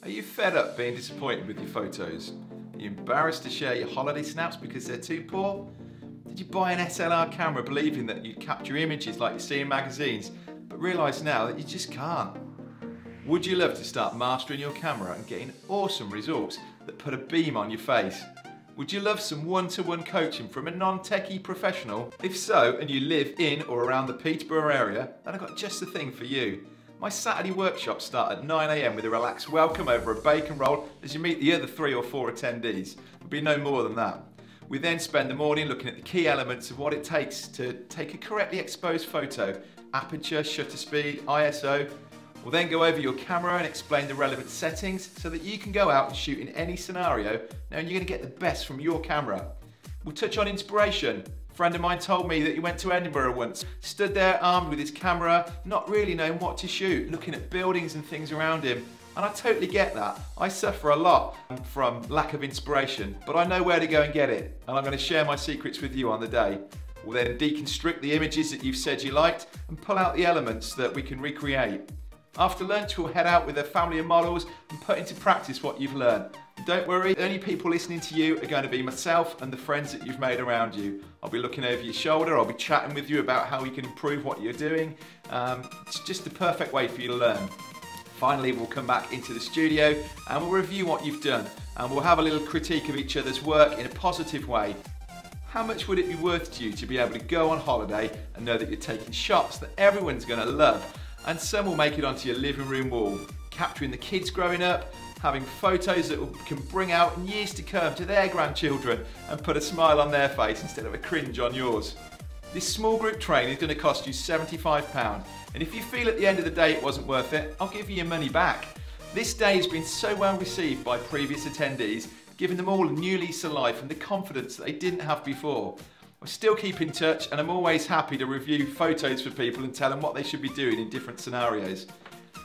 Are you fed up being disappointed with your photos? Are you embarrassed to share your holiday snaps because they're too poor? Did you buy an SLR camera believing that you'd capture images like you see in magazines, but realise now that you just can't? Would you love to start mastering your camera and getting awesome results that put a beam on your face? Would you love some one-to-one coaching from a non-techie professional? If so, and you live in or around the Peterborough area, then I've got just the thing for you. My Saturday workshops start at 9 AM with a relaxed welcome over a bacon roll as you meet the other 3 or 4 attendees. There'll be no more than that. We then spend the morning looking at the key elements of what it takes to take a correctly exposed photo: aperture, shutter speed, ISO. We'll then go over your camera and explain the relevant settings so that you can go out and shoot in any scenario knowing you're going to get the best from your camera. We'll touch on inspiration. A friend of mine told me that he went to Edinburgh once, stood there armed with his camera, not really knowing what to shoot, looking at buildings and things around him. And I totally get that. I suffer a lot from lack of inspiration, but I know where to go and get it. And I'm going to share my secrets with you on the day. We'll then deconstruct the images that you've said you liked and pull out the elements that we can recreate. After lunch, we'll head out with a family of models and put into practice what you've learned. Don't worry, the only people listening to you are going to be myself and the friends that you've made around you. I'll be looking over your shoulder, I'll be chatting with you about how we can improve what you're doing. It's just the perfect way for you to learn. Finally, we'll come back into the studio and we'll review what you've done, and we'll have a little critique of each other's work in a positive way. How much would it be worth to you to be able to go on holiday and know that you're taking shots that everyone's going to love, and some will make it onto your living room wall, capturing the kids growing up, having photos that can bring out in years to come to their grandchildren and put a smile on their face instead of a cringe on yours. This small group training is going to cost you £75, and if you feel at the end of the day it wasn't worth it, I'll give you your money back. This day has been so well received by previous attendees, giving them all a new lease of life and the confidence that they didn't have before. I still keep in touch, and I'm always happy to review photos for people and tell them what they should be doing in different scenarios.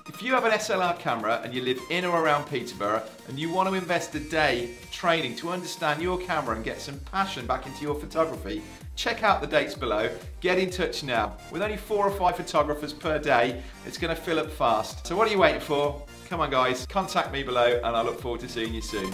If you have an SLR camera and you live in or around Peterborough and you want to invest a day training to understand your camera and get some passion back into your photography, check out the dates below. Get in touch now. With only 4 or 5 photographers per day, it's going to fill up fast. So what are you waiting for? Come on guys, contact me below and I look forward to seeing you soon.